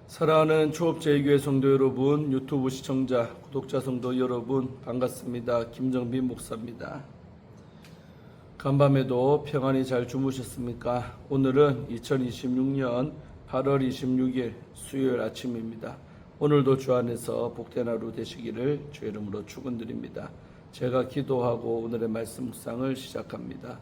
사랑하는 초업제일교회 성도 여러분, 유튜브 시청자, 구독자 성도 여러분 반갑습니다. 김정빈 목사입니다. 간밤에도 평안히 잘 주무셨습니까? 오늘은 2026년 8월 26일 수요일 아침입니다. 오늘도 주 안에서 복된 하루 되시기를 주의 이름으로 축원드립니다. 제가 기도하고 오늘의 말씀 묵상을 시작합니다.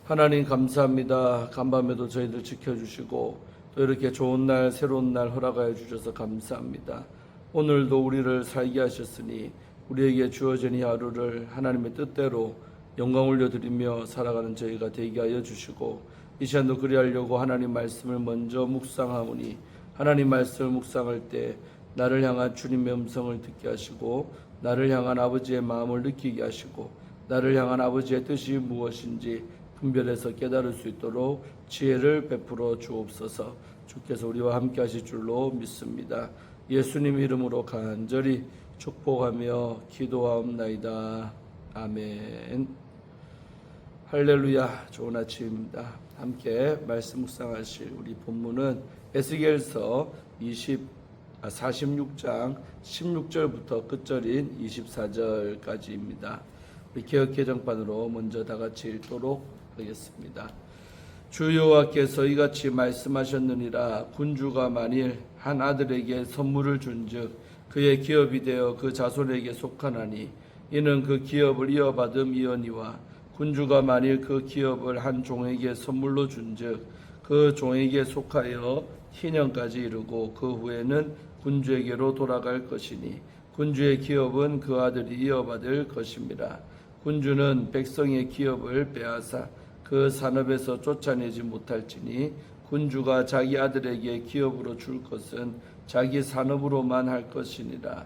하나님 감사합니다. 간밤에도 저희들 지켜주시고 또 이렇게 좋은 날, 새로운 날 허락하여 주셔서 감사합니다. 오늘도 우리를 살게 하셨으니 우리에게 주어진 이 하루를 하나님의 뜻대로 영광 올려드리며 살아가는 저희가 되게 하여 주시고, 이 시간도 그리하려고 하나님 말씀을 먼저 묵상하오니 하나님 말씀을 묵상할 때 나를 향한 주님의 음성을 듣게 하시고, 나를 향한 아버지의 마음을 느끼게 하시고, 나를 향한 아버지의 뜻이 무엇인지 분별해서 깨달을 수 있도록 지혜를 베풀어 주옵소서. 주께서 우리와 함께 하실 줄로 믿습니다. 예수님 이름으로 간절히 축복하며 기도하옵나이다. 아멘. 할렐루야. 좋은 아침입니다. 함께 말씀 묵상하실 우리 본문은 에스겔서 46장 16절부터 끝절인 24절까지입니다. 우리 개역개정판으로 먼저 다 같이 읽도록 하겠습니다. 주 여호와께서 이같이 말씀하셨느니라. 군주가 만일 한 아들에게 선물을 준즉 그의 기업이 되어 그 자손에게 속하나니 이는 그 기업을 이어받음 이언이와, 군주가 만일 그 기업을 한 종에게 선물로 준즉 그 종에게 속하여 희년까지 이르고 그 후에는 군주에게로 돌아갈 것이니 군주의 기업은 그 아들이 이어받을 것입니다. 군주는 백성의 기업을 빼앗아 그 산업에서 쫓아내지 못할지니 군주가 자기 아들에게 기업으로 줄 것은 자기 산업으로만 할 것이니라.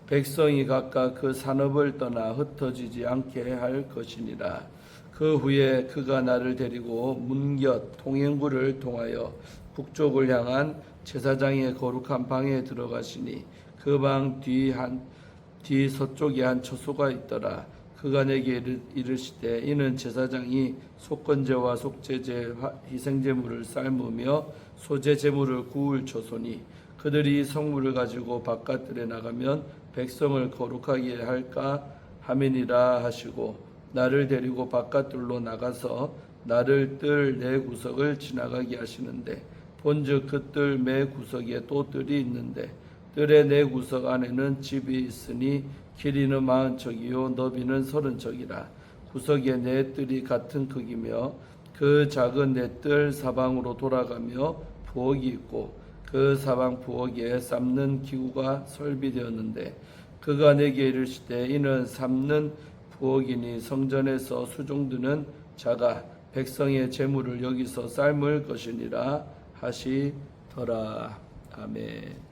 백성이 각각 그 산업을 떠나 흩어지지 않게 할 것이니라. 그 후에 그가 나를 데리고 문곁 통행구를 통하여 북쪽을 향한 제사장의 거룩한 방에 들어가시니 그 방 뒤 서쪽에 한 처소가 있더라. 그가 내게 이르시되 이는 제사장이 속건제와 속죄제 희생제물을 삶으며 소제제물을 구울 처소니 그들이 성물을 가지고 바깥들에 나가면 백성을 거룩하게 할까 함이니라 하시고, 나를 데리고 바깥들로 나가서 나를 뜰 네 구석을 지나가게 하시는데, 본즉 그 뜰 매 구석에 또 뜰이 있는데 뜰의 네 구석 안에는 집이 있으니 길이는 40척이요 너비는 30척이라. 구석에 네 뜰이 같은 크기며 그 작은 네 뜰 사방으로 돌아가며 부엌이 있고 그 사방 부엌에 삶는 기구가 설비되었는데, 그가 내게 이르시되 이는 삶는 부엌이니 성전에서 수종드는 자가 백성의 재물을 여기서 삶을 것이니라 하시더라. 아멘.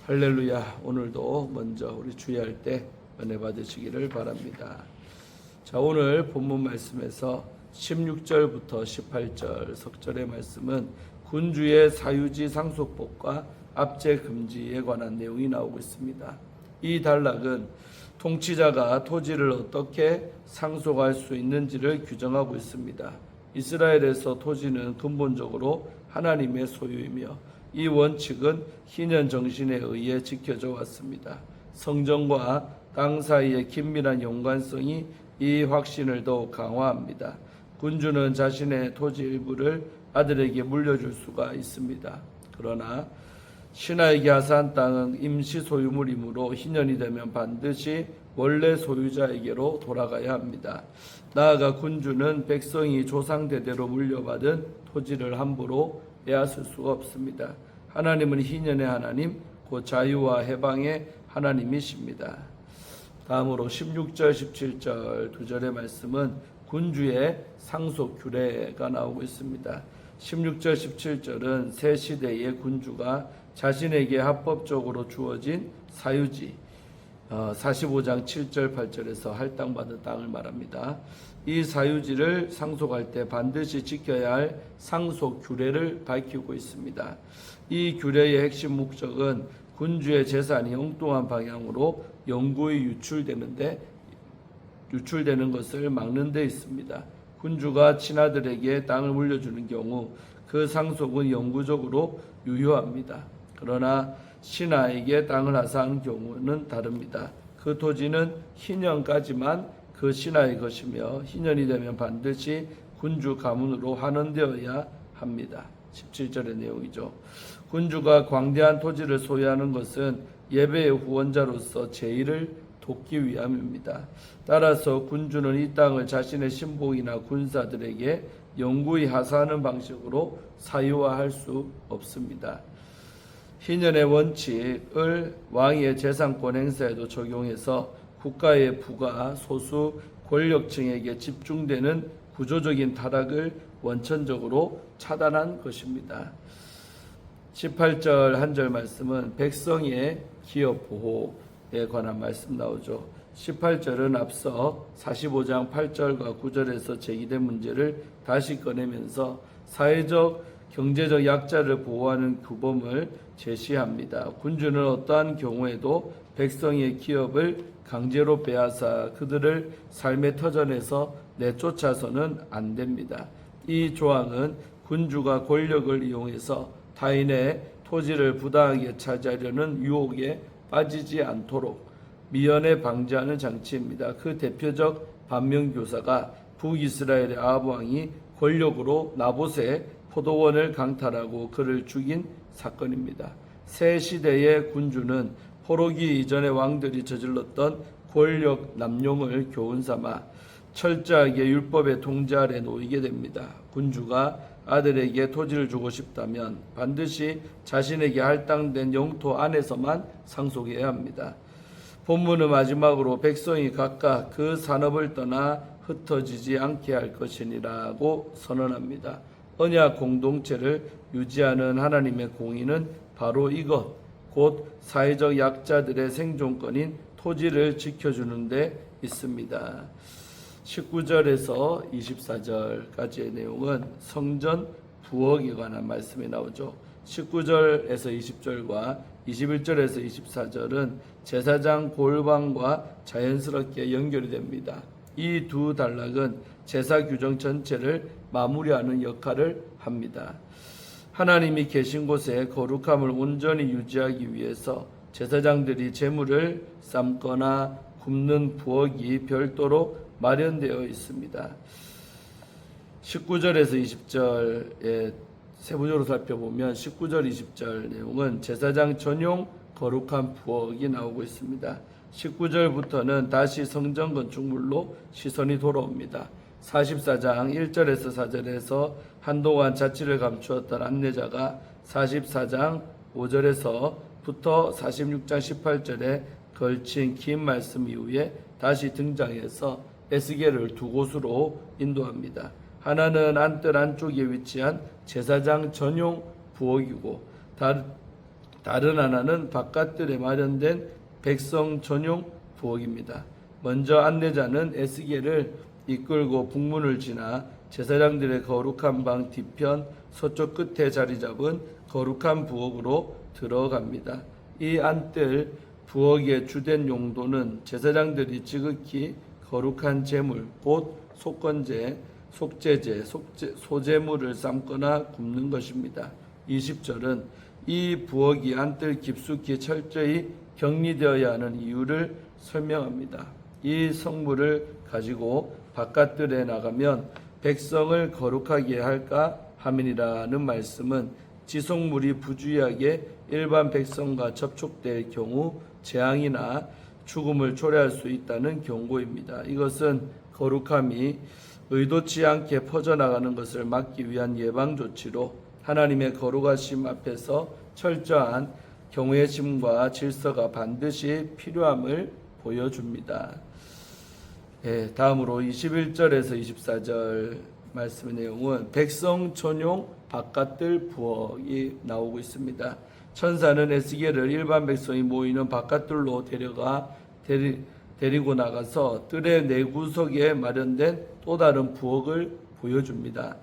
할렐루야. 오늘도 먼저 우리 주의할 때 은혜 받으시기를 바랍니다. 자, 오늘 본문 말씀에서 16절부터 18절 석절의 말씀은 군주의 사유지 상속법과 압제 금지에 관한 내용이 나오고 있습니다. 이 단락은 통치자가 토지를 어떻게 상속할 수 있는지를 규정하고 있습니다. 이스라엘에서 토지는 근본적으로 하나님의 소유이며 이 원칙은 희년 정신에 의해 지켜져 왔습니다. 성전과 땅 사이의 긴밀한 연관성이 이 확신을 더욱 강화합니다. 군주는 자신의 토지 일부를 아들에게 물려줄 수가 있습니다. 그러나 신하에게 하사한 땅은 임시 소유물이므로 희년이 되면 반드시 원래 소유자에게로 돌아가야 합니다. 나아가 군주는 백성이 조상 대대로 물려받은 토지를 함부로 빼앗을 수가 없습니다. 하나님은 희년의 하나님, 곧 자유와 해방의 하나님이십니다. 다음으로 16절, 17절 두 절의 말씀은 군주의 상속 규례가 나오고 있습니다. 16절, 17절은 새 시대의 군주가 자신에게 합법적으로 주어진 사유지, 45장 7절, 8절에서 할당받은 땅을 말합니다. 이 사유지를 상속할 때 반드시 지켜야 할 상속 규례를 밝히고 있습니다. 이 규례의 핵심 목적은 군주의 재산이 엉뚱한 방향으로 영구히 유출되는 것을 막는 데 있습니다. 군주가 친아들에게 땅을 물려주는 경우 그 상속은 영구적으로 유효합니다. 그러나 신하에게 땅을 하사한 경우는 다릅니다. 그 토지는 희년까지만 그 신하의 것이며 희년이 되면 반드시 군주 가문으로 환원되어야 합니다. 17절의 내용이죠. 군주가 광대한 토지를 소유하는 것은 예배의 후원자로서 제의를 돕기 위함입니다. 따라서 군주는 이 땅을 자신의 신복이나 군사들에게 영구히 하사하는 방식으로 사유화할 수 없습니다. 희년의 원칙을 왕위의 재산권 행사에도 적용해서 국가의 부가 소수 권력층에게 집중되는 구조적인 타락을 원천적으로 차단한 것입니다. 18절 한 절 말씀은 백성의 기업 보호에 관한 말씀 나오죠. 18절은 앞서 45장 8절과 9절에서 제기된 문제를 다시 꺼내면서 사회적, 경제적 약자를 보호하는 규범을 제시합니다. 군주는 어떠한 경우에도 백성의 기업을 강제로 빼앗아 그들을 삶의 터전에서 내쫓아서는 안 됩니다. 이 조항은 군주가 권력을 이용해서 타인의 토지를 부당하게 차지하려는 유혹에 빠지지 않도록 미연에 방지하는 장치입니다. 그 대표적 반면교사가 북이스라엘의 아합 왕이 권력으로 나봇의 포도원을 강탈하고 그를 죽인 사건입니다. 새 시대의 군주는 포로기 이전의 왕들이 저질렀던 권력 남용을 교훈 삼아 철저하게 율법의 통제 아래 놓이게 됩니다. 군주가 아들에게 토지를 주고 싶다면 반드시 자신에게 할당된 영토 안에서만 상속해야 합니다. 본문은 마지막으로 백성이 각각 그 산업을 떠나 흩어지지 않게 할 것이니라고 선언합니다. 언약 공동체를 유지하는 하나님의 공의는 바로 이것, 곧 사회적 약자들의 생존권인 토지를 지켜주는 데 있습니다. 19절에서 24절까지의 내용은 성전 부엌에 관한 말씀이 나오죠. 19절에서 20절과 21절에서 24절은 제사장 골방과 자연스럽게 연결이 됩니다. 이 두 단락은 제사 규정 전체를 마무리하는 역할을 합니다. 하나님이 계신 곳에 거룩함을 온전히 유지하기 위해서 제사장들이 제물을 삶거나 굽는 부엌이 별도로 마련되어 있습니다. 19절에서 20절에 세부적으로 살펴보면 19절, 20절 내용은 제사장 전용 거룩한 부엌이 나오고 있습니다. 19절부터는 다시 성전 건축물로 시선이 돌아옵니다. 44장 1절에서 4절에서 한동안 자취를 감추었던 안내자가 44장 5절에서부터 46장 18절에 걸친 긴 말씀 이후에 다시 등장해서 에스겔을 두 곳으로 인도합니다. 하나는 안뜰 안쪽에 위치한 제사장 전용 부엌이고 다른 하나는 바깥뜰에 마련된 백성 전용 부엌입니다. 먼저 안내자는 에스겔을 이끌고 북문을 지나 제사장들의 거룩한 방 뒤편 서쪽 끝에 자리 잡은 거룩한 부엌으로 들어갑니다. 이 안뜰 부엌의 주된 용도는 제사장들이 지극히 거룩한 제물, 곧 속건제, 속죄제, 소제물을 삶거나 굽는 것입니다. 20절은 이 부엌이 안뜰 깊숙이 철저히 격리되어야 하는 이유를 설명합니다. 이 성물을 가지고 바깥들에 나가면 백성을 거룩하게 할까 함이라는 말씀은 지속물이 부주의하게 일반 백성과 접촉될 경우 재앙이나 죽음을 초래할 수 있다는 경고입니다. 이것은 거룩함이 의도치 않게 퍼져나가는 것을 막기 위한 예방조치로 하나님의 거룩하심 앞에서 철저한 경외심과 질서가 반드시 필요함을 보여줍니다. 다음으로 21절에서 24절 말씀의 내용은 백성 전용 바깥뜰 부엌이 나오고 있습니다. 천사는 에스겔을 일반 백성이 모이는 바깥뜰로 데리고 나가서 뜰의 내구석에 마련된 또 다른 부엌을 보여줍니다.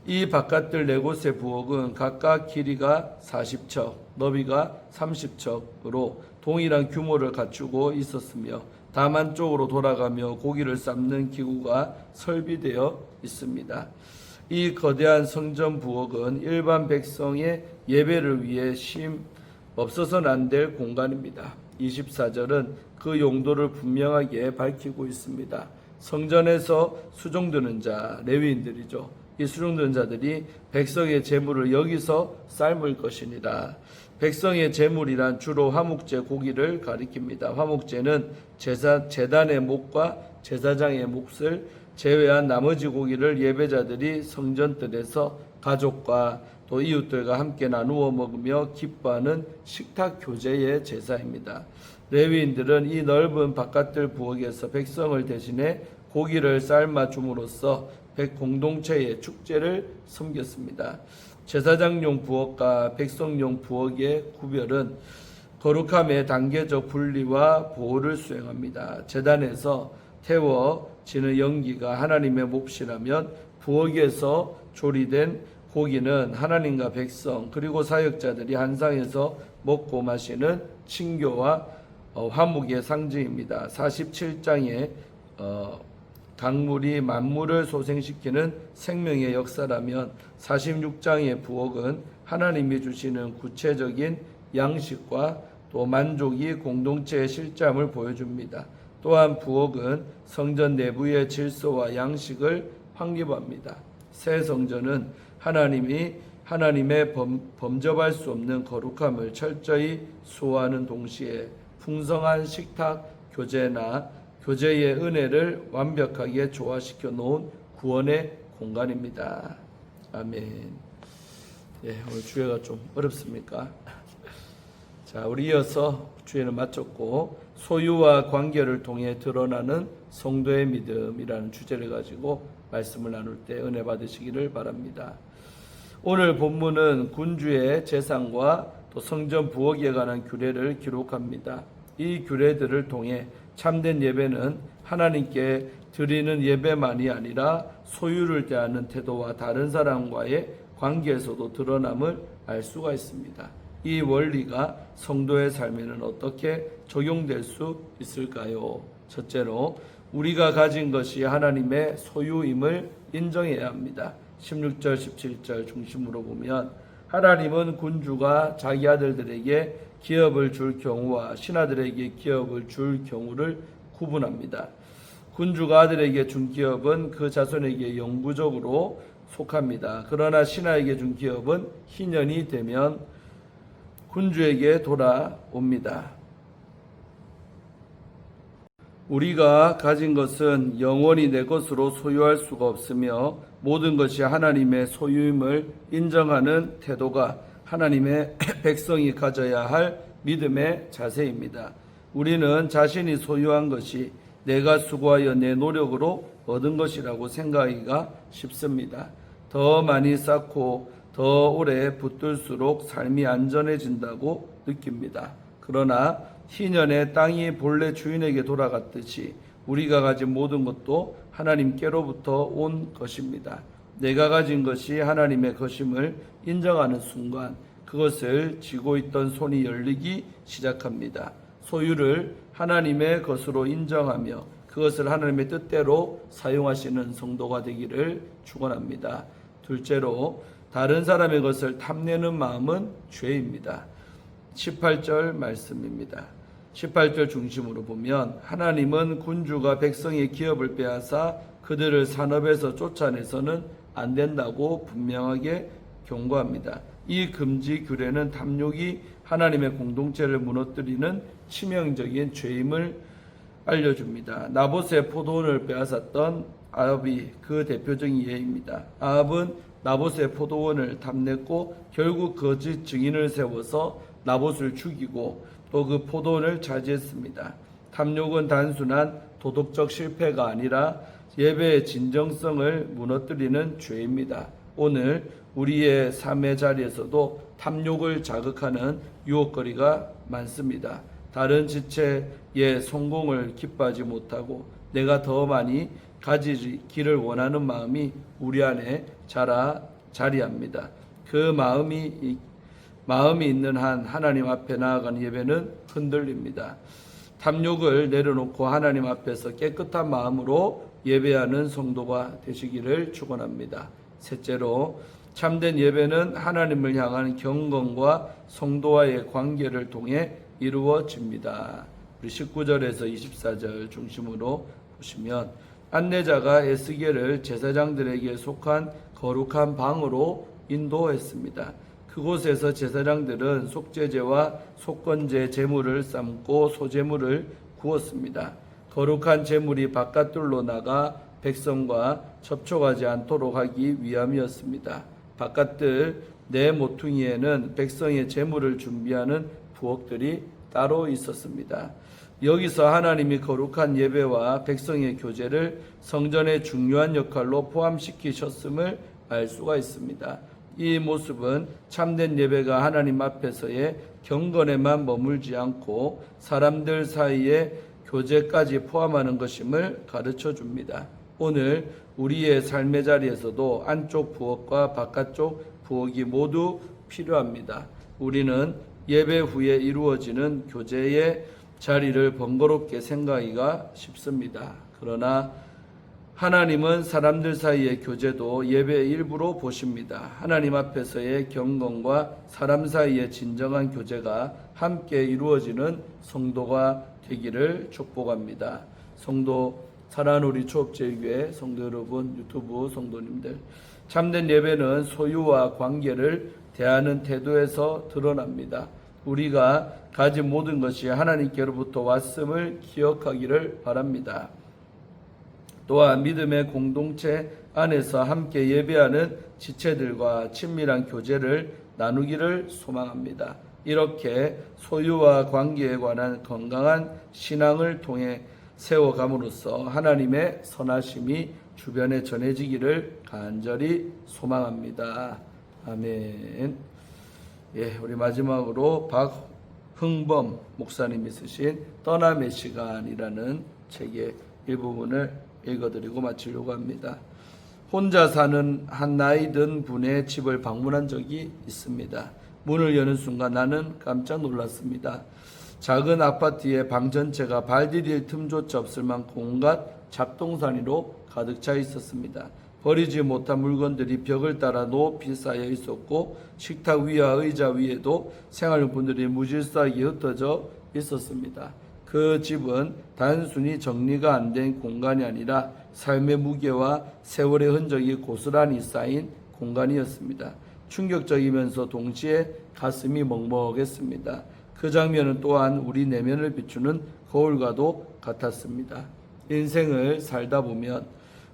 이 바깥뜰 네 곳의 부엌은 각각 길이가 40척, 너비가 30척으로 동일한 규모를 갖추고 있었으며 담 쪽으로 돌아가며 고기를 삶는 기구가 설비되어 있습니다. 이 거대한 성전 부엌은 일반 백성의 예배를 위해 없어서는 안 될 공간입니다. 24절은 그 용도를 분명하게 밝히고 있습니다. 성전에서 수종드는 자, 레위인들이죠. 이 수종드는 자들이 백성의 제물을 여기서 삶을 것이니라. 백성의 제물이란 주로 화목제 고기를 가리킵니다. 화목제는 제단의 목과 제사장의 몫을 제외한 나머지 고기를 예배자들이 성전뜰에서 가족과 또 이웃들과 함께 나누어 먹으며 기뻐하는 식탁 교제의 제사입니다. 레위인들은 이 넓은 바깥들 부엌에서 백성을 대신해 고기를 삶아 줌으로써 백공동체의 축제를 섬겼습니다. 제사장용 부엌과 백성용 부엌의 구별은 거룩함의 단계적 분리와 보호를 수행합니다. 제단에서 태워지는 연기가 하나님의 몫이라면 부엌에서 조리된 고기는 하나님과 백성 그리고 사역자들이 한 상에서 먹고 마시는 친교와 화목의 상징입니다. 47장의 강물이 만물을 소생시키는 생명의 역사라면 46장의 부엌은 하나님이 주시는 구체적인 양식과 또 만족이 공동체의 실잠을 보여줍니다. 또한 부엌은 성전 내부의 질서와 양식을 확립합니다. 새 성전은 하나님의 범접할 수 없는 거룩함을 철저히 수호하는 동시에 풍성한 식탁 교제의 은혜를 완벽하게 조화시켜 놓은 구원의 공간입니다. 아멘. 오늘 주예가 좀 어렵습니까? 자, 우리 이어서 주예는 마쳤고 소유와 관계를 통해 드러나는 성도의 믿음이라는 주제를 가지고 말씀을 나눌 때 은혜 받으시기를 바랍니다. 오늘 본문은 군주의 제상과 또 성전 부엌에 관한 규례를 기록합니다. 이 규례들을 통해 참된 예배는 하나님께 드리는 예배만이 아니라 소유를 대하는 태도와 다른 사람과의 관계에서도 드러남을 알 수가 있습니다. 이 원리가 성도의 삶에는 어떻게 적용될 수 있을까요? 첫째로 우리가 가진 것이 하나님의 소유임을 인정해야 합니다. 16절 17절 중심으로 보면 하나님은 군주가 자기 아들들에게 기업을 줄 경우와 신하들에게 기업을 줄 경우를 구분합니다. 군주가 아들에게 준 기업은 그 자손에게 영구적으로 속합니다. 그러나 신하에게 준 기업은 희년이 되면 군주에게 돌아옵니다. 우리가 가진 것은 영원히 내 것으로 소유할 수가 없으며 모든 것이 하나님의 소유임을 인정하는 태도가 하나님의 백성이 가져야 할 믿음의 자세입니다. 우리는 자신이 소유한 것이 내가 수고하여 내 노력으로 얻은 것이라고 생각하기가 쉽습니다. 더 많이 쌓고 더 오래 붙들수록 삶이 안전해진다고 느낍니다. 그러나 희년의 땅이 본래 주인에게 돌아갔듯이 우리가 가진 모든 것도 하나님께로부터 온 것입니다. 내가 가진 것이 하나님의 것임을 인정하는 순간 그것을 쥐고 있던 손이 열리기 시작합니다. 소유를 하나님의 것으로 인정하며 그것을 하나님의 뜻대로 사용하시는 성도가 되기를 축원합니다. 둘째로 다른 사람의 것을 탐내는 마음은 죄입니다. 18절 말씀입니다. 18절 중심으로 보면 하나님은 군주가 백성의 기업을 빼앗아 그들을 산업에서 쫓아내서는 안 된다고 분명하게 경고합니다. 이 금지 규례는 탐욕이 하나님의 공동체를 무너뜨리는 치명적인 죄임을 알려줍니다. 나봇의 포도원을 빼앗았던 아합이 그 대표적인 예입니다. 아합은 나봇의 포도원을 탐냈고 결국 거짓 증인을 세워서 나봇을 죽이고 또 그 포도원을 차지했습니다. 탐욕은 단순한 도덕적 실패가 아니라 예배의 진정성을 무너뜨리는 죄입니다. 오늘 우리의 삶의 자리에서도 탐욕을 자극하는 유혹거리가 많습니다. 다른 지체의 성공을 기뻐하지 못하고 내가 더 많이 가지기를 원하는 마음이 우리 안에 자리합니다. 그 마음이 있는 한 하나님 앞에 나아가는 예배는 흔들립니다. 탐욕을 내려놓고 하나님 앞에서 깨끗한 마음으로 예배하는 성도가 되시기를 축원합니다. 셋째로 참된 예배는 하나님을 향한 경건과 성도와의 관계를 통해 이루어집니다. 우리 19절에서 24절 중심으로 보시면 안내자가 에스겔을 제사장들에게 속한 거룩한 방으로 인도했습니다. 그곳에서 제사장들은 속죄제와 속건제 제물을 삶고 소제물을 구웠습니다. 거룩한 제물이 바깥들로 나가 백성과 접촉하지 않도록 하기 위함이었습니다. 바깥들 네 모퉁이에는 백성의 제물을 준비하는 부엌들이 따로 있었습니다. 여기서 하나님이 거룩한 예배와 백성의 교제를 성전의 중요한 역할로 포함시키셨음을 알 수가 있습니다. 이 모습은 참된 예배가 하나님 앞에서의 경건에만 머물지 않고 사람들 사이의 교제까지 포함하는 것임을 가르쳐 줍니다. 오늘 우리의 삶의 자리에서도 안쪽 부엌과 바깥쪽 부엌이 모두 필요합니다. 우리는 예배 후에 이루어지는 교제의 자리를 번거롭게 생각하기가 쉽습니다. 그러나 하나님은 사람들 사이의 교제도 예배의 일부로 보십니다. 하나님 앞에서의 경건과 사람 사이의 진정한 교제가 함께 이루어지는 성도가 되기를 축복합니다. 성도 사랑하는 우리 초업제일교회 성도 여러분, 유튜브 성도님들, 참된 예배는 소유와 관계를 대하는 태도에서 드러납니다. 우리가 가진 모든 것이 하나님께로부터 왔음을 기억하기를 바랍니다. 또한 믿음의 공동체 안에서 함께 예배하는 지체들과 친밀한 교제를 나누기를 소망합니다. 이렇게 소유와 관계에 관한 건강한 신앙을 통해 세워감으로써 하나님의 선하심이 주변에 전해지기를 간절히 소망합니다. 아멘. 예, 우리 마지막으로 박흥범 목사님이 쓰신 떠남의 시간이라는 책의 일부분을 읽어드리고 마치려고 합니다. 혼자 사는 한 나이 든 분의 집을 방문한 적이 있습니다. 문을 여는 순간 나는 깜짝 놀랐습니다. 작은 아파트의 방 전체가 발 디딜 틈조차 없을 만큼 온갖 잡동사니로 가득 차 있었습니다. 버리지 못한 물건들이 벽을 따라 높이 쌓여 있었고 식탁 위와 의자 위에도 생활용품들이 무질서하게 흩어져 있었습니다. 그 집은 단순히 정리가 안 된 공간이 아니라 삶의 무게와 세월의 흔적이 고스란히 쌓인 공간이었습니다. 충격적이면서 동시에 가슴이 먹먹했습니다. 그 장면은 또한 우리 내면을 비추는 거울과도 같았습니다. 인생을 살다 보면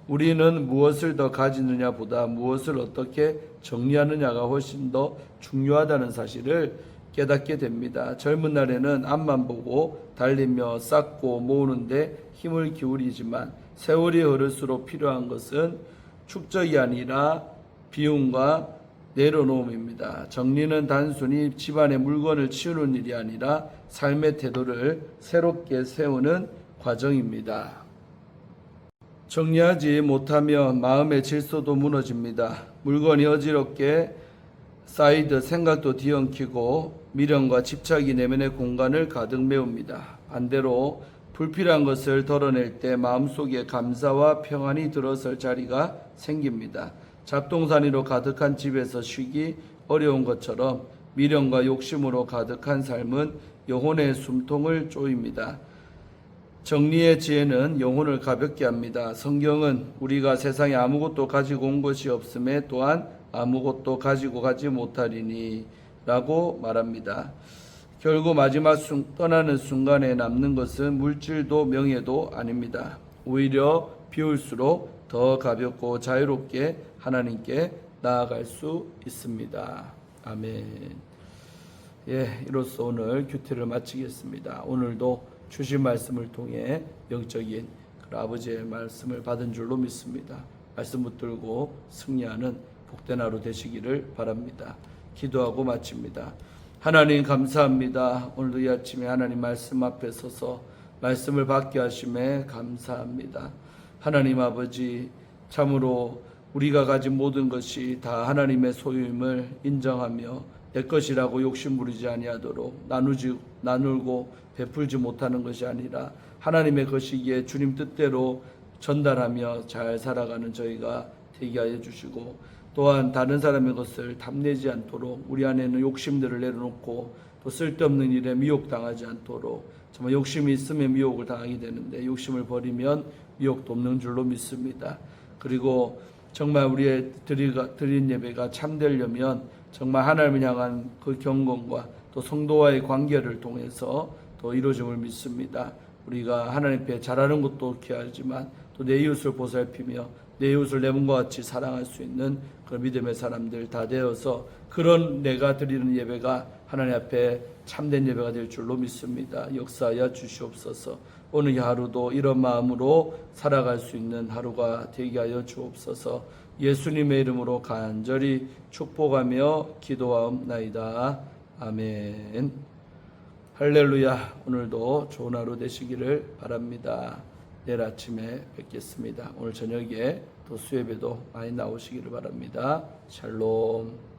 우리는 무엇을 더 가지느냐 보다 무엇을 어떻게 정리하느냐가 훨씬 더 중요하다는 사실을 깨닫게 됩니다. 젊은 날에는 앞만 보고 달리며 쌓고 모으는데 힘을 기울이지만 세월이 흐를수록 필요한 것은 축적이 아니라 비움과 내려놓음입니다. 정리는 단순히 집안의 물건을 치우는 일이 아니라 삶의 태도를 새롭게 세우는 과정입니다. 정리하지 못하면 마음의 질서도 무너집니다. 물건이 어지럽게 쌓이듯 생각도 뒤엉키고 미련과 집착이 내면의 공간을 가득 메웁니다. 반대로 불필요한 것을 덜어낼 때 마음속에 감사와 평안이 들어설 자리가 생깁니다. 잡동사니로 가득한 집에서 쉬기 어려운 것처럼 미련과 욕심으로 가득한 삶은 영혼의 숨통을 쪼입니다. 정리의 지혜는 영혼을 가볍게 합니다. 성경은 우리가 세상에 아무것도 가지고 온 것이 없음에 또한 아무것도 가지고 가지 못하리니 라고 말합니다. 결국 마지막 떠나는 순간에 남는 것은 물질도 명예도 아닙니다. 오히려 비울수록 더 가볍고 자유롭게 하나님께 나아갈 수 있습니다. 아멘. 예, 이로써 오늘 큐티를 마치겠습니다. 오늘도 주신 말씀을 통해 영적인 아버지의 말씀을 받은 줄로 믿습니다. 말씀 붙들고 승리하는 복된 하루 되시기를 바랍니다. 기도하고 마칩니다. 하나님 감사합니다. 오늘도 이 아침에 하나님 말씀 앞에 서서 말씀을 받게 하심에 감사합니다. 하나님 아버지, 참으로 우리가 가진 모든 것이 다 하나님의 소유임을 인정하며 내 것이라고 욕심부리지 아니하도록 나누고 베풀지 못하는 것이 아니라 하나님의 것이기에 주님 뜻대로 전달하며 잘 살아가는 저희가 되게 하여 주시고, 또한 다른 사람의 것을 탐내지 않도록 우리 안에는 욕심들을 내려놓고 또 쓸데없는 일에 미혹당하지 않도록, 정말 욕심이 있으면 미혹을 당하게 되는데 욕심을 버리면 미혹도 없는 줄로 믿습니다. 그리고 정말 우리의 드린 예배가 참되려면 정말 하나님을 향한 그 경건과 또 성도와의 관계를 통해서 또 이루어짐을 믿습니다. 우리가 하나님 앞에 잘하는 것도 귀하지만 또 내 이웃을 보살피며 내 이웃을 내 몸과 같이 사랑할 수 있는 그런 믿음의 사람들 다 되어서 그런 내가 드리는 예배가 하나님 앞에 참된 예배가 될 줄로 믿습니다. 역사하여 주시옵소서. 오늘 하루도 이런 마음으로 살아갈 수 있는 하루가 되게 하여 주옵소서. 예수님의 이름으로 간절히 축복하며 기도하옵나이다. 아멘. 할렐루야. 오늘도 좋은 하루 되시기를 바랍니다. 내일 아침에 뵙겠습니다. 오늘 저녁에 또 수예배도 많이 나오시기를 바랍니다. 샬롬.